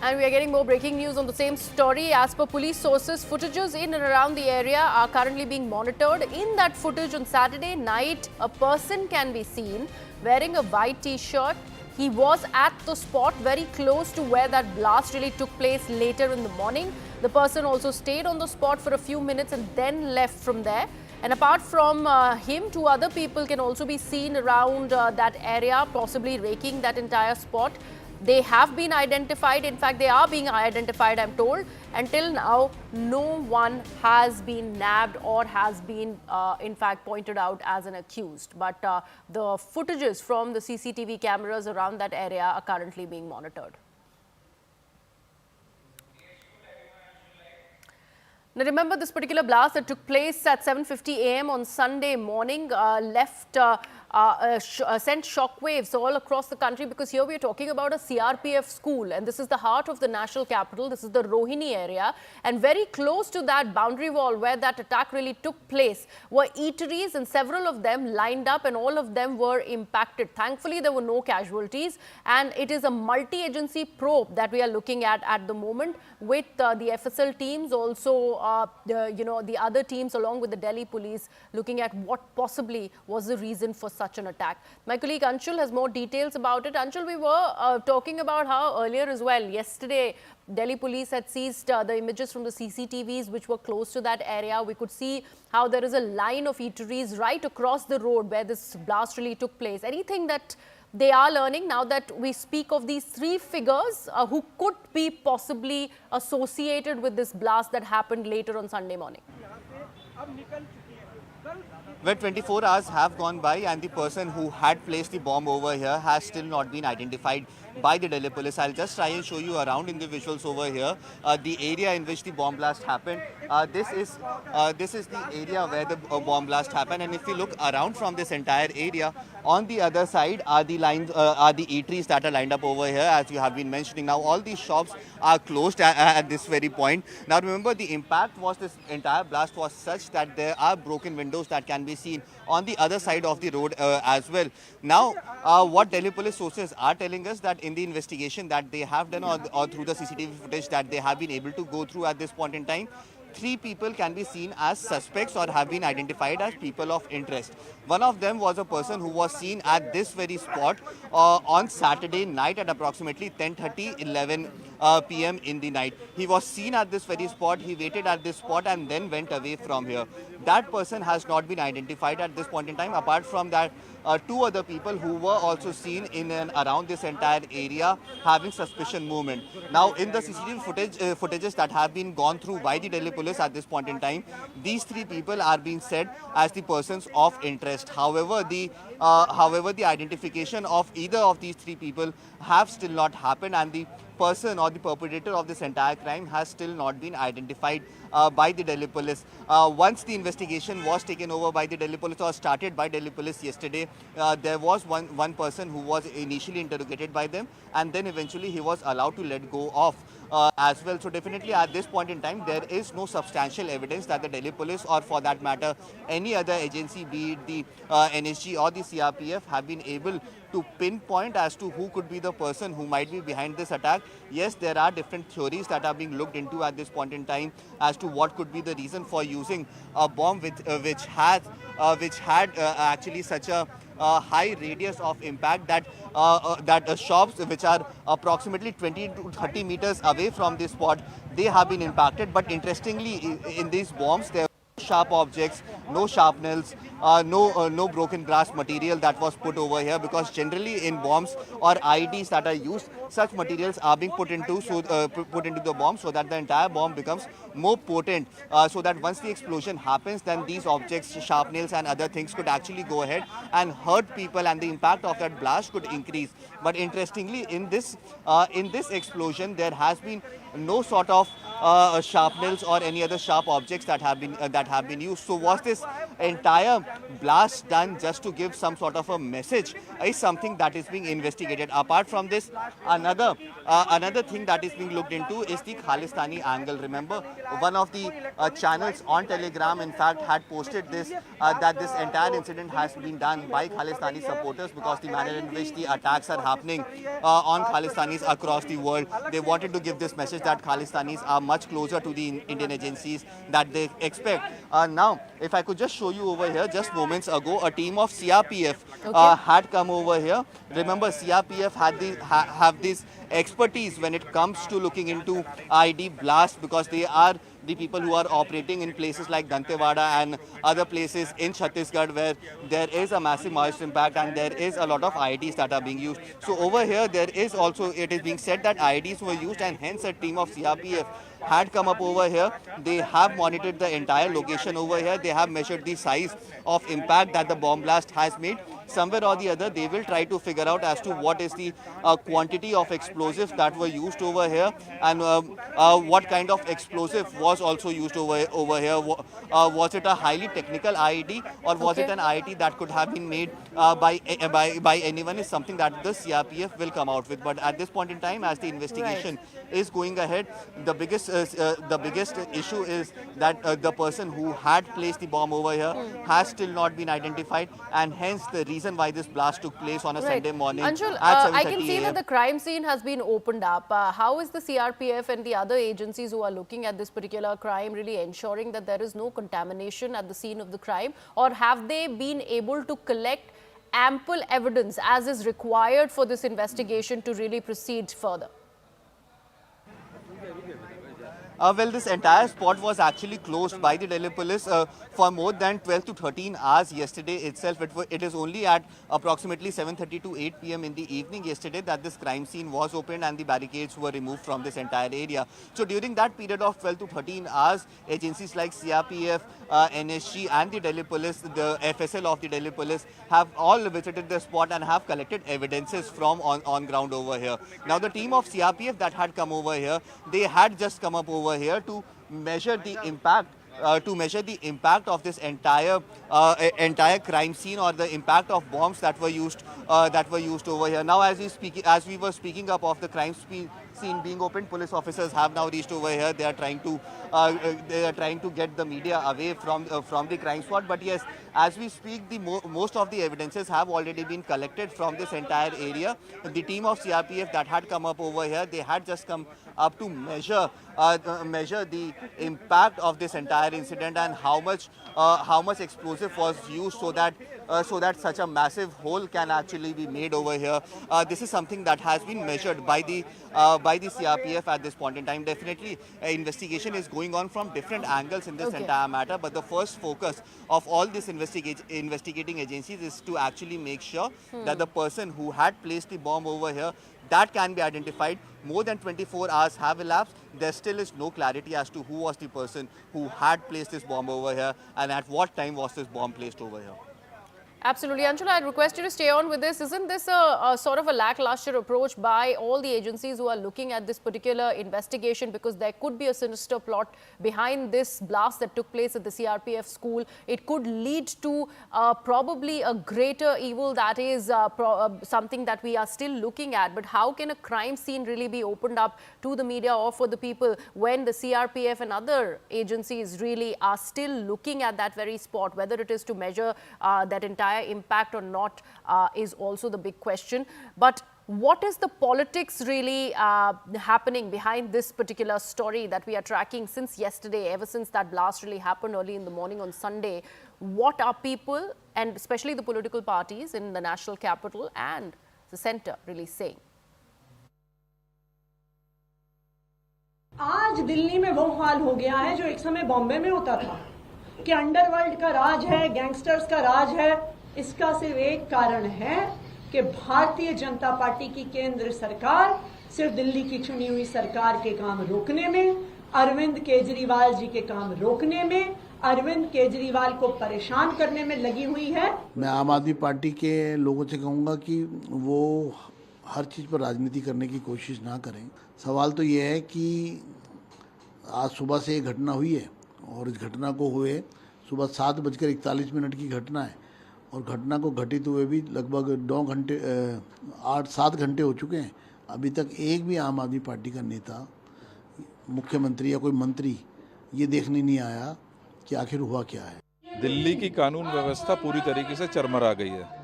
And we are getting more breaking news on the same story. As per police sources, footages in and around the area are currently being monitored. In that footage on Saturday night, a person can be seen wearing a white t-shirt. He was at the spot very close to where that blast really took place later in the morning. The person also stayed on the spot for a few minutes and then left from there. And apart from him, two other people can also be seen around that area, possibly raking that entire spot. They have been identified. In fact, they are being identified, I'm told. Until now, no one has been nabbed or has been, in fact, pointed out as an accused. But the footages from the CCTV cameras around that area are currently being monitored. Now, remember this particular blast that took place at 7:50 a.m. on Sunday morning sent shockwaves all across the country, because here we are talking about a CRPF school, and this is the heart of the national capital. This is the Rohini area, and very close to that boundary wall where that attack really took place were eateries, and several of them lined up, and all of them were impacted. Thankfully, there were no casualties, and it is a multi-agency probe that we are looking at the moment, with the FSL teams, also the other teams along with the Delhi police, looking at what possibly was the reason for such an attack. My colleague Anshul has more details about it. Anshul, we were talking about how earlier as well, yesterday, Delhi police had seized the images from the CCTVs which were close to that area. We could see how there is a line of eateries right across the road where this blast really took place. Anything that they are learning now that we speak of these three figures who could be possibly associated with this blast that happened later on Sunday morning? Well, 24 hours have gone by and the person who had placed the bomb over here has still not been identified by the Delhi police. I'll just try and show you around in the visuals over here, the area in which the bomb blast happened. This is the area where the bomb blast happened, and if you look around from this entire area, on the other side are the eateries that are lined up over here, as you have been mentioning. Now all these shops are closed at this very point. Now remember, the impact was, this entire blast was such that there are broken windows that can be seen on the other side of the road as well. Now what Delhi police sources are telling us, that in the investigation that they have done or through the CCTV footage that they have been able to go through at this point in time, 3 people can be seen as suspects or have been identified as people of interest. One of them was a person who was seen at this very spot on Saturday night at approximately 10:30, 11 p.m. in the night. He was seen at this very spot, he waited at this spot and then went away from here. That person has not been identified at this point in time. Apart from that, 2 other people who were also seen in and around this entire area having suspicion movement. Now in the CCTV footages that have been gone through by the Delhi police at this point in time, these 3 people are being said as the persons of interest. However, the identification of either of these 3 people have still not happened, and the person or the perpetrator of this entire crime has still not been identified by the Delhi police. Once the investigation was taken over by the Delhi police, or started by Delhi police yesterday, there was one person who was initially interrogated by them, and then eventually he was allowed to let go of as well. So definitely at this point in time, there is no substantial evidence that the Delhi police, or for that matter any other agency, be it the NSG or the CRPF, have been able to pinpoint as to who could be the person who might be behind this attack. Yes, there are different theories that are being looked into at this point in time as to what could be the reason for using a bomb which had actually such a high radius of impact that shops which are approximately 20 to 30 meters away from this spot, they have been impacted. But interestingly, in these bombs, there sharp objects, no sharpnels, no broken glass material that was put over here, because generally in bombs or IEDs that are used, such materials are being put into the bomb so that the entire bomb becomes more potent, so that once the explosion happens, then these objects, sharpnels and other things, could actually go ahead and hurt people, and the impact of that blast could increase. But interestingly, in this explosion, there has been no sort of sharpnels or any other sharp objects that have been used. So was this entire blast done just to give some sort of a message is something that is being investigated. Apart from this, another thing that is being looked into is the Khalistani angle. Remember, one of the channels on Telegram in fact had posted this that this entire incident has been done by Khalistani supporters because the manner in which the attacks are happening on Khalistanis across the world. They wanted to give this message that Khalistanis are much closer to the Indian agencies that they expect. Now, if I could just show you over here, just moments ago, a team of CRPF had come over here. Remember, CRPF have this expertise when it comes to looking into ID blast because they are the people who are operating in places like Dantewada and other places in Chhattisgarh where there is a massive Maoist impact and there is a lot of IEDs that are being used. So over here, there is also, it is being said that IEDs were used and hence a team of CRPF had come up over here. They have monitored the entire location over here. They have measured the size of impact that the bomb blast has made. Somewhere or the other, they will try to figure out as to what is the quantity of explosives that were used over here and what kind of explosive was also used over here. Was it a highly technical IED or was it an IED that could have been made by anyone is something that the CRPF will come out with. But at this point in time, as the investigation is going ahead, the biggest issue is that the person who had placed the bomb over here has still not been identified, and hence the reason why this blast took place on a Sunday morning. Anshul, I can see that the crime scene has been opened up. How is the CRPF and the other agencies who are looking at this particular crime really ensuring that there is no contamination at the scene of the crime, or have they been able to collect ample evidence as is required for this investigation to really proceed further? Well, this entire spot was actually closed by the Delhi police for more than 12 to 13 hours yesterday itself. It is only at approximately 7:30 to 8 p.m. in the evening yesterday that this crime scene was opened and the barricades were removed from this entire area. So during that period of 12 to 13 hours, agencies like CRPF, NSG and the Delhi police, the FSL of the Delhi police have all visited the spot and have collected evidences from on ground over here. Now the team of CRPF that had come over here, they had just come up over here to measure the impact of this entire crime scene or the impact of bombs that were used over here. Now, as we were speaking up of the crime scene being opened, police officers have now reached over here. They are trying to get the media away from the crime spot. But yes, as we speak, most of the evidences have already been collected from this entire area. The team of CRPF that had come up over here, they had just come up to measure the impact of this entire incident and how much explosive was used so that such a massive hole can actually be made over here. This is something that has been measured by the CRPF at this point in time. Definitely, investigation is going on from different angles in this entire matter, but the first focus of all these investigating agencies is to actually make sure that the person who had placed the bomb over here, that can be identified. More than 24 hours have elapsed. There still is no clarity as to who was the person who had placed this bomb over here and at what time was this bomb placed over here. Absolutely. Anshul, I'd request you to stay on with this. Isn't this a sort of a lackluster approach by all the agencies who are looking at this particular investigation, because there could be a sinister plot behind this blast that took place at the CRPF school? It could lead to probably a greater evil that is something that we are still looking at. But how can a crime scene really be opened up to the media or for the people when the CRPF and other agencies really are still looking at that very spot? Whether it is to measure that entire impact or not is also the big question. But what is the politics really happening behind this particular story that we are tracking since yesterday, ever since that blast really happened early in the morning on Sunday? What are people, and especially the political parties in the national capital and the centre, really saying? आज दिल्ली में वो हाल हो गया है जो एक समय बॉम्बे में होता था कि अंडरवर्ल्ड का राज है, गैंगस्टर्स का राज है। इसका सिर्फ एक कारण है कि भारतीय जनता पार्टी की केंद्र सरकार सिर्फ दिल्ली की चुनी हुई सरकार के काम रोकने में, अरविंद केजरीवाल जी के काम रोकने में, अरविंद केजरीवाल को परेशान करने में लगी हुई है। मैं आम आदमी पार्टी के लोगों से कहूंगा कि वो हर चीज़ पर राजनीति करने की कोशिश ना करें। सवाल तो ये है कि आज सुबह से ये घटना हुई है और इस घटना को हुए सुबह 7:41 की घटना है और घटना को घटित हुए भी लगभग 8-7 घंटे हो चुके हैं। अभी तक एक भी आम आदमी पार्टी का नेता, मुख्यमंत्री या कोई मंत्री ये देखने नहीं आया कि आखिर हुआ क्या है। दिल्ली की कानून व्यवस्था पूरी तरीके से चरमरा गई है।